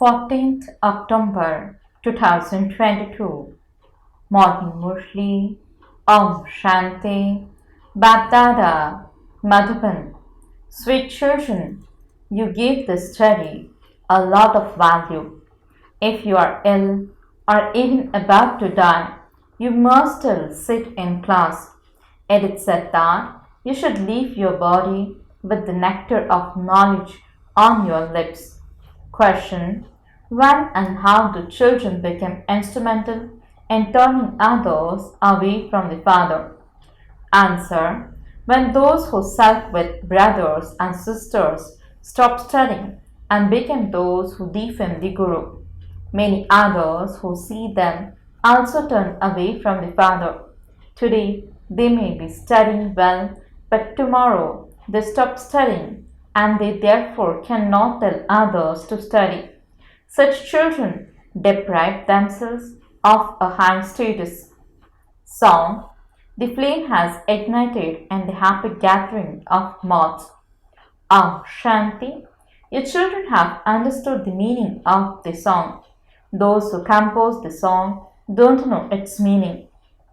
14th October 2022. Morning Murli, Om Shanti, BapDada, Madhuban. Sweet children, you give this study a lot of value. If you are ill or even about to die, you must still sit in class. It is said that you should leave your body with the nectar of knowledge on your lips. Question: when and how do children become instrumental in turning others away from the Father? Answer: when those who sulk with brothers and sisters stop studying and become those who defame the Guru. Many others who see them also turn away from the Father. Today they may be studying well, but tomorrow they stop studying and they therefore cannot tell others to study. Such children deprive themselves of a high status. Song: the flame has ignited in the happy gathering of moths. Om Shanti. Your children have understood the meaning of the song. Those who compose the song don't know its meaning.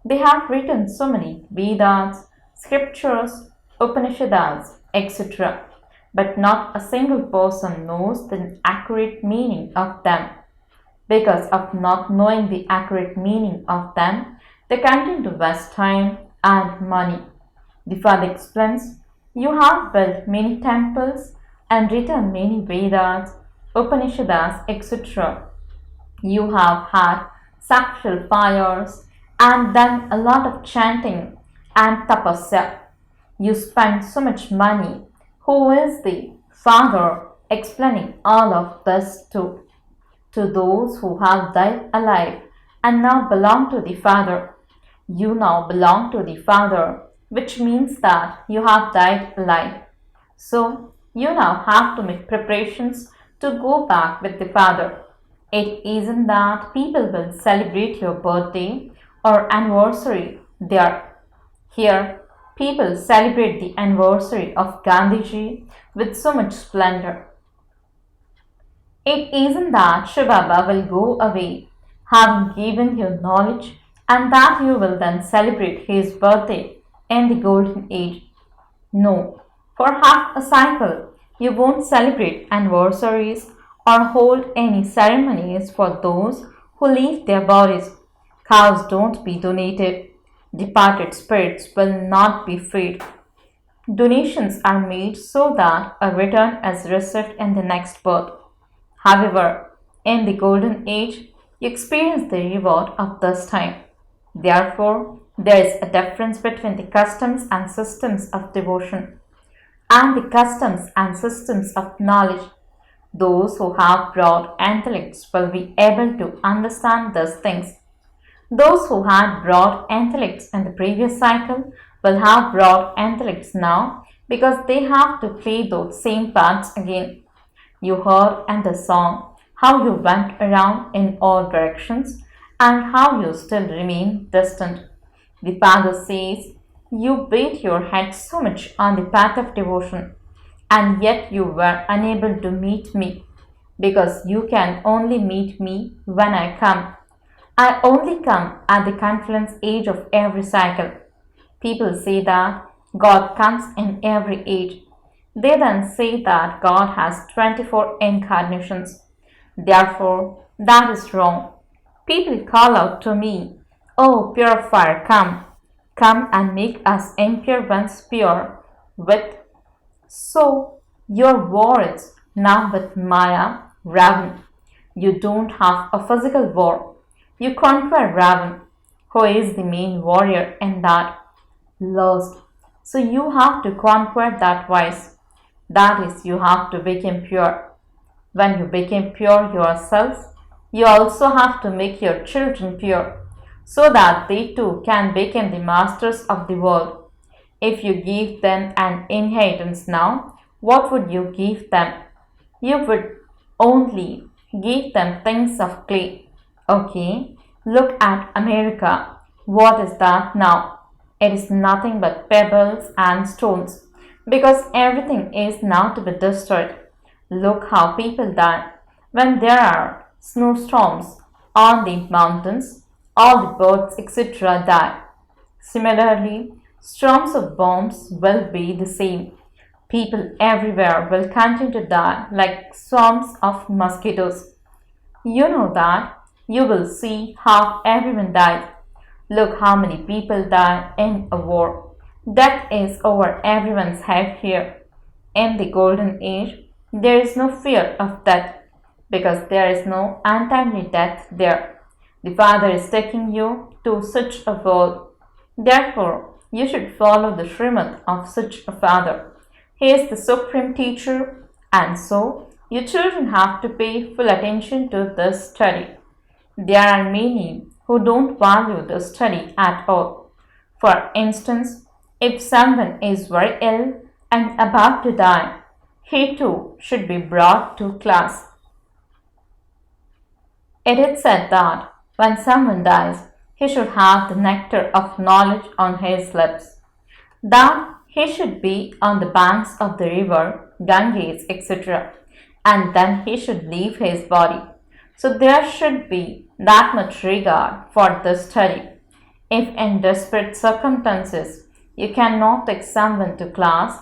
They have written so many Vedas, scriptures, Upanishads, etc. But not a single person knows the accurate meaning of them. Because of not knowing the accurate meaning of them, they continue to waste time and money. The Father explains, you have built many temples and written many Vedas, Upanishads, etc. You have had sacrificial fires and done a lot of chanting and tapasya. You spend so much money. Who is the Father explaining all of this to? To those who have died alive and now belong to the Father. You now belong to the Father, which means that you have died alive. So, you now have to make preparations to go back with the Father. It isn't that people will celebrate your birthday or anniversary there. Here, people celebrate the anniversary of Gandhiji with so much splendor. It isn't that shivbaba will go away, having given you knowledge, and that you will then celebrate his birthday in the golden age. No, for half a cycle, you won't celebrate anniversaries or hold any ceremonies for those who leave their bodies. Cows don't be donated. Departed spirits will not be freed. Donations are made so that a return is received in the next birth. However, in the golden age, you experience the reward of this time. Therefore, there is a difference between the customs and systems of devotion and the customs and systems of knowledge. Those who have broad intellects will be able to understand these things. Those who had broad intellects in the previous cycle will have broad intellects now because they have to play those same parts again. You heard in the song how you went around in all directions and how you still remain distant. The Father says, you beat your head so much on the path of devotion, and yet you were unable to meet me, because you can only meet me when I come. I only come at the confluence age of every cycle. People say that God comes in every age. They then say that God has 24 incarnations. Therefore, that is wrong. People call out to me, oh purifier, come. Come and make us impure ones pure with. So, your war is now with Maya, Ravan. You don't have a physical war. You conquer Ravan, who is the main warrior in that lust. So you have to conquer that vice. That is, you have to become pure. When you become pure yourself, you also have to make your children pure, so that they too can become the masters of the world. If you give them an inheritance now, what would you give them? You would only give them things of clay. Okay, look at America. What is that now? It is nothing but pebbles and stones, because everything is now to be destroyed. Look how people die. When there are snowstorms on the mountains, all the birds etc. die. Similarly, storms of bombs will be the same. People everywhere will continue to die like swarms of mosquitoes. You know that you will see how everyone dies. Look how many people die in a war. Death is over everyone's head here. In the golden age, there is no fear of death because there is no untimely death there. The Father is taking you to such a world. Therefore, you should follow the Srimad of such a Father. He is the supreme teacher, and so you children have to pay full attention to this study. There are many who don't value the study at all. For instance, if someone is very ill and about to die, he too should be brought to class. It is said that when someone dies, he should have the nectar of knowledge on his lips, that he should be on the banks of the river, Ganges, etc., and then he should leave his body. So there should be that much regard for the study. If in desperate circumstances you cannot take someone to class,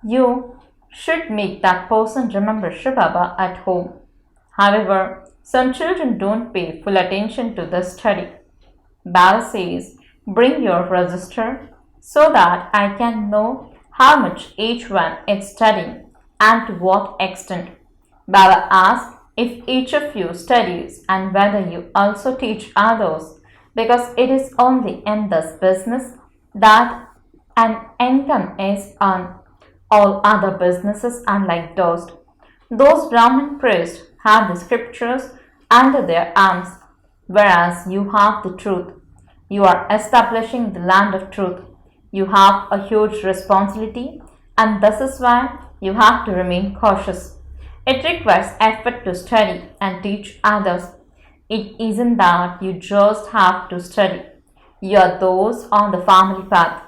you should make that person remember shivbaba at home. However, some children don't pay full attention to the study. Baba says, bring your register so that I can know how much each one is studying and to what extent. Baba asks if each of you studies and whether you also teach others, because it is only in this business that an income is on. All other businesses are like dust. Those Brahmin priests have the scriptures under their arms, whereas you have the truth. You are establishing the land of truth. You have a huge responsibility, and this is why you have to remain cautious. It requires effort to study and teach others. It isn't that you just have to study. You are those on the family path.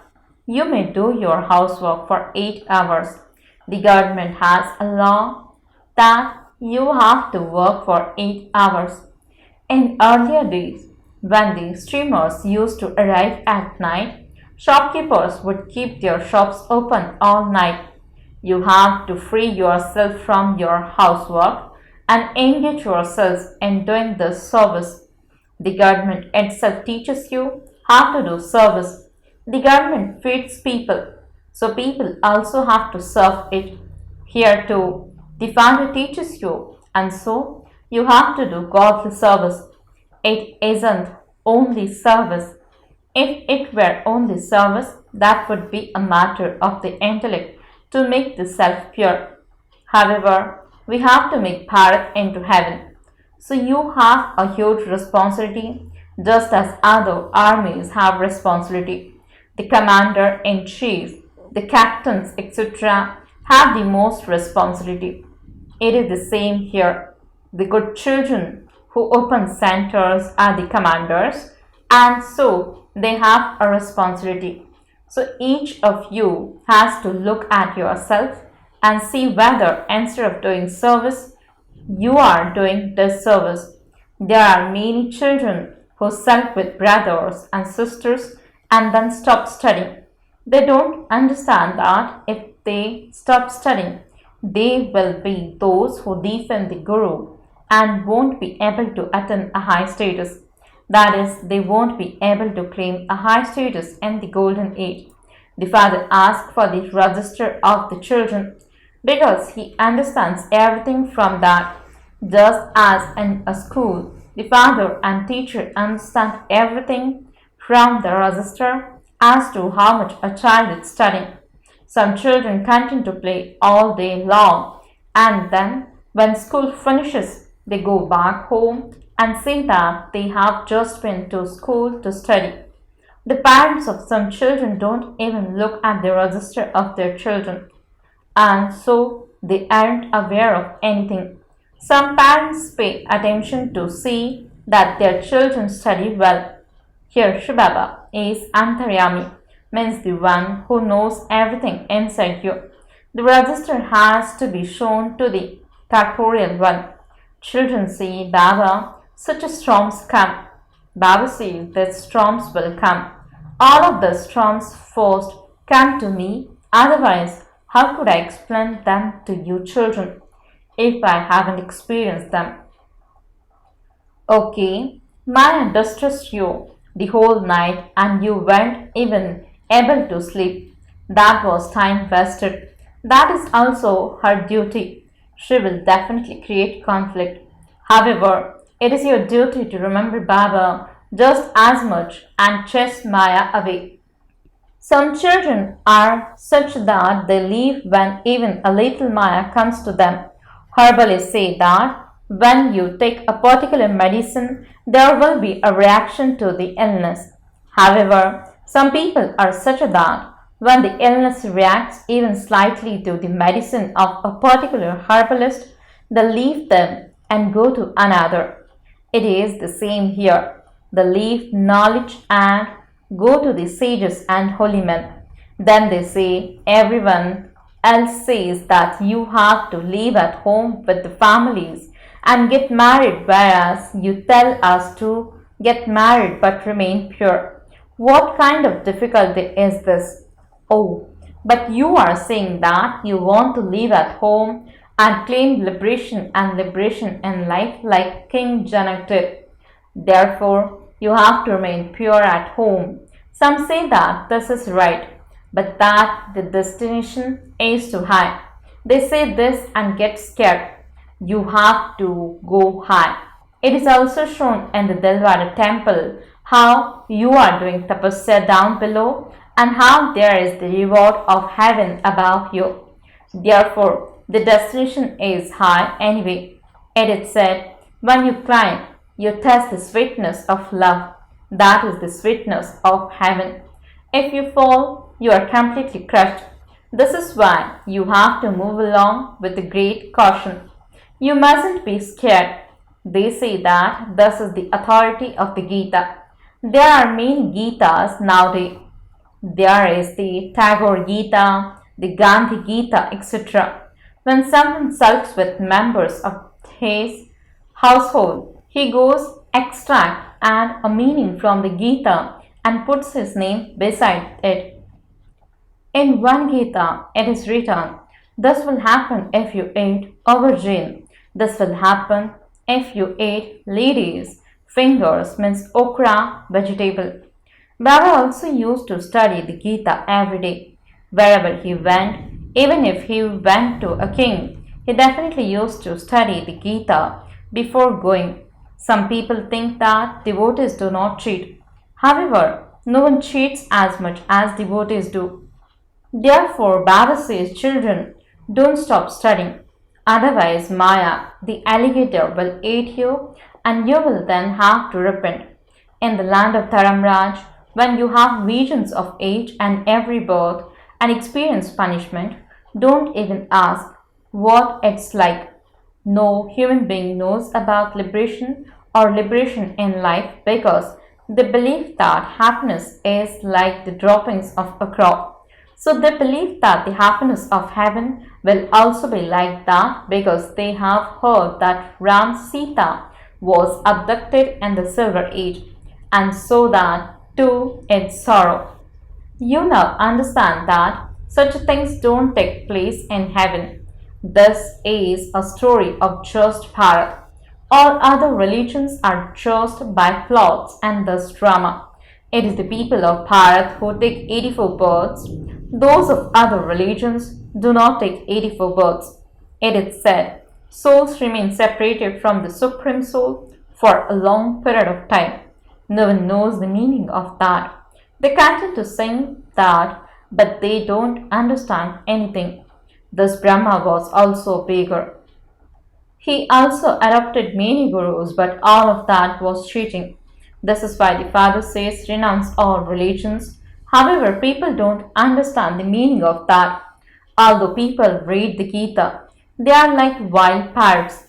You may do your housework for 8 hours. The government has a law that you have to work for 8 hours. In earlier days, when the steamers used to arrive at night, shopkeepers would keep their shops open all night. You have to free yourself from your housework and engage yourselves in doing this service. The government itself teaches you how to do service. The government feeds people, so people also have to serve it. Here too, the Father teaches you, and so you have to do godly service. It isn't only service. If it were only service, that would be a matter of the intellect to make the self pure. However, we have to make Bharat into heaven. So you have a huge responsibility, just as other armies have responsibility. The commander in chief, the captains, etc., have the most responsibility. It is the same here. The good children who open centers are the commanders, and so they have a responsibility. So each of you has to look at yourself and see whether instead of doing service, you are doing disservice. There are many children who sulk with brothers and sisters and then stop studying. They don't understand that if they stop studying, they will be those who defend the Guru and won't be able to attain a high status. That is, they won't be able to claim a high status in the golden age. The Father asks for the register of the children because he understands everything from that. Just as in a school, the father and teacher understand everything from the register as to how much a child is studying. Some children continue to play all day long, and then when school finishes, they go back home and say that they have just been to school to study. The parents of some children don't even look at the register of their children, and so they aren't aware of anything. Some parents pay attention to see that their children study well. Here, shivbaba is Antaryami, means the one who knows everything inside you. The register has to be shown to the corporeal one. Children say, Baba, such a storms come. Baba says that storms will come. All of the storms first come to me, otherwise, how could I explain them to you children if I haven't experienced them? Okay, Maya distressed you the whole night and you weren't even able to sleep. That was time wasted. That is also her duty. She will definitely create conflict. However, it is your duty to remember Baba just as much and chase Maya away. Some children are such that they leave when even a little Maya comes to them. Herbalists say that when you take a particular medicine, there will be a reaction to the illness. However, some people are such that when the illness reacts even slightly to the medicine of a particular herbalist, they leave them and go to another. It is the same here. They leave knowledge and go to the sages and holy men. Then they say, everyone else says that you have to live at home with the families and get married, whereas you tell us to get married but remain pure. What kind of difficulty is this? Oh, but you are saying that you want to live at home and claim liberation and liberation in life like King Janak did. Therefore, you have to remain pure at home. Some say that this is right, but that the destination is too high. They say this and get scared. You have to go high. It is also shown in the Dilwara temple how you are doing tapasya down below and how there is the reward of heaven above you. Therefore, the destination is high anyway. It is said, when you climb, you taste the sweetness of love. That is the sweetness of heaven. If you fall, you are completely crushed. This is why you have to move along with great caution. You mustn't be scared. They say that this is the authority of the Gita. There are many Gitas nowadays. There is the Tagore Gita, the Gandhi Gita, etc. When someone sulks with members of his household, he goes extract and a meaning from the Gita and puts his name beside it. In one Gita, it is written, this will happen if you eat aubergine. This will happen if you eat ladies' fingers, means okra vegetable. Baba also used to study the Gita every day. Wherever he went, even if he went to a king, he definitely used to study the Gita before going. Some people think that devotees do not cheat. However, no one cheats as much as devotees do. Therefore, Baba says, children, don't stop studying. Otherwise, Maya, the alligator, will eat you and you will then have to repent. In the land of Dharamraj, when you have visions of each and every birth and experience punishment, don't even ask what it's like. No human being knows about liberation or liberation in life because they believe that happiness is like the droppings of a crop. So they believe that the happiness of heaven will also be like that because they have heard that Ram Sita was abducted in the Silver Age and so that too is sorrow. You now understand that such things don't take place in heaven. This is a story of just Bharat. All other religions are just by plots and thus drama. It is the people of Bharat who take 84 births. Those of other religions do not take 84 births. It is said, souls remain separated from the Supreme Soul for a long period of time. No one knows the meaning of that. They continue to sing that, but they don't understand anything. Thus Brahma was also bigger. He also adopted many gurus, but all of that was cheating. This is why the father says renounce all religions. However, people don't understand the meaning of that. Although people read the Gita, they are like wild parrots.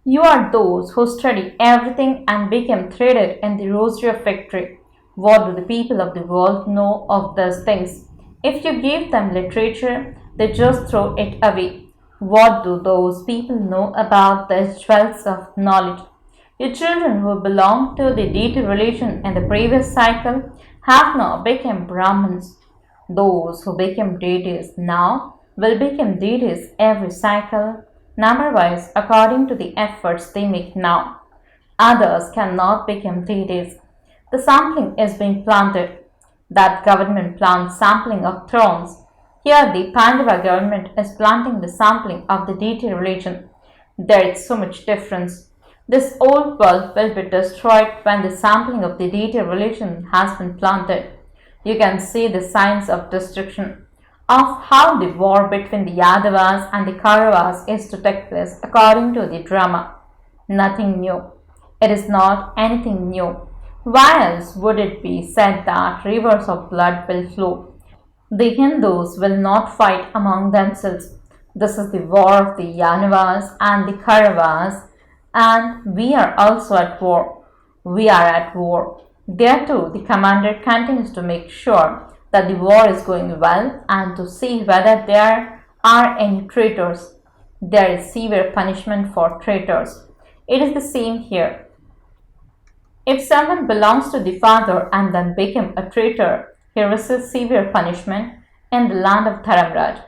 You are those who study everything and become threaded in the rosary of victory. What do the people of the world know of those things? If you give them literature, they just throw it away. What do those people know about the jewels of knowledge? Your children who belong to the deity religion in the previous cycle have now become Brahmins. Those who become deities now will become deities every cycle, number-wise according to the efforts they make now. Others cannot become deities. The sampling is being planted. That government plants sampling of thrones. Here the Pandava government is planting the sampling of the deity religion. There is so much difference. This old world will be destroyed when the sampling of the deity religion has been planted. You can see the signs of destruction, of how the war between the Yadavas and the Kauravas is to take place according to the drama. Nothing new. It is not anything new. Why else would it be said that rivers of blood will flow? The Hindus will not fight among themselves. This is the war of the Yanavas and the Kauravas, and we are also at war. We are at war. There too, the commander continues to make sure that the war is going well and to see whether there are any traitors. There is severe punishment for traitors. It is the same here. If someone belongs to the father and then become a traitor, he receives severe punishment in the land of Dharamraj.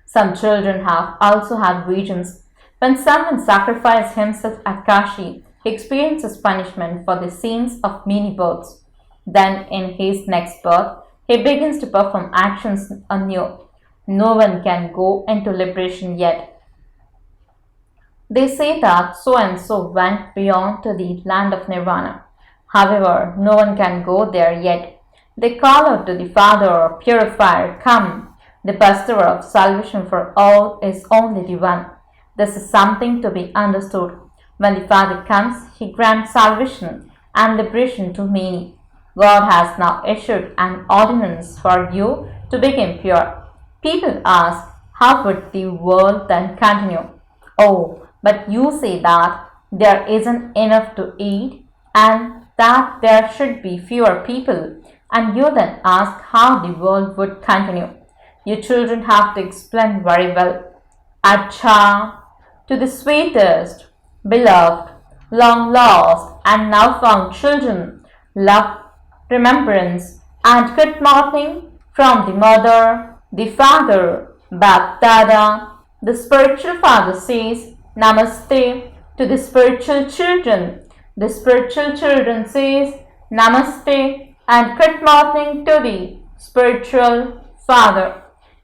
Some children have also had visions. When someone sacrifices himself at Kashi, he experiences punishment for the sins of many births. Then, in his next birth, he begins to perform actions anew. No one can go into liberation yet. They say that so and so went beyond to the land of Nirvana. However, no one can go there yet. They call out to the Father, Purifier, come. The bestower of salvation for all is only the One. This is something to be understood. When the Father comes, He grants salvation and liberation to many. God has now issued an ordinance for you to become pure. People ask, how would the world then continue? Oh, but you say that there isn't enough to eat and that there should be fewer people, and you then ask how the world would continue. Your children have to explain very well. Acha, to the sweetest, beloved, long lost, and now found children, love, remembrance, and good morning from the mother, the father, BapDada. The spiritual father says, Namaste to the spiritual children. The spiritual children says Namaste and good morning to the spiritual father.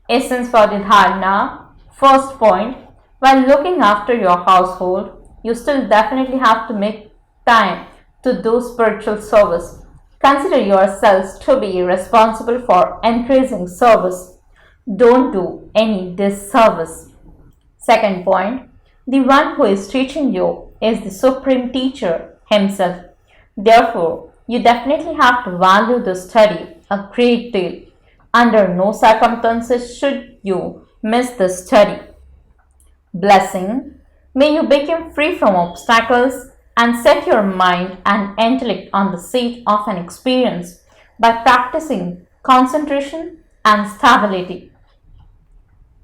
Essence for the dharana. First point, while looking after your household, you still definitely have to make time to do spiritual service. Consider yourselves to be responsible for increasing service. Don't do any disservice. Second point, the one who is teaching you is the supreme teacher himself. Therefore, you definitely have to value the study a great deal. Under no circumstances should you miss the study. Blessing. May you become free from obstacles and set your mind and intellect on the seat of an experience by practicing concentration and stability.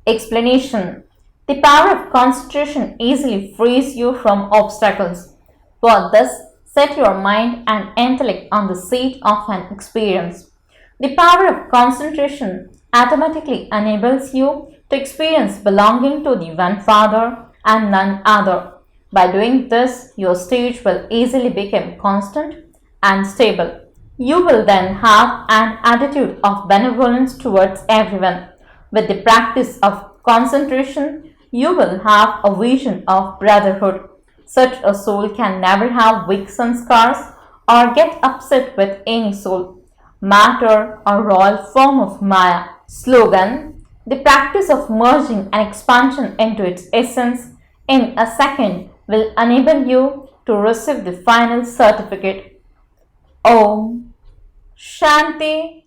Explanation. The power of concentration easily frees you from obstacles. For this, set your mind and intellect on the seat of an experience. The power of concentration automatically enables you to experience belonging to the one Father and none other. By doing this, your stage will easily become constant and stable. You will then have an attitude of benevolence towards everyone. With the practice of concentration, you will have a vision of brotherhood. Such a soul can never have weak sanskars or get upset with any soul, matter or royal form of Maya. Slogan. The practice of merging an expansion into its essence in a second will enable you to receive the final certificate. Om Shanti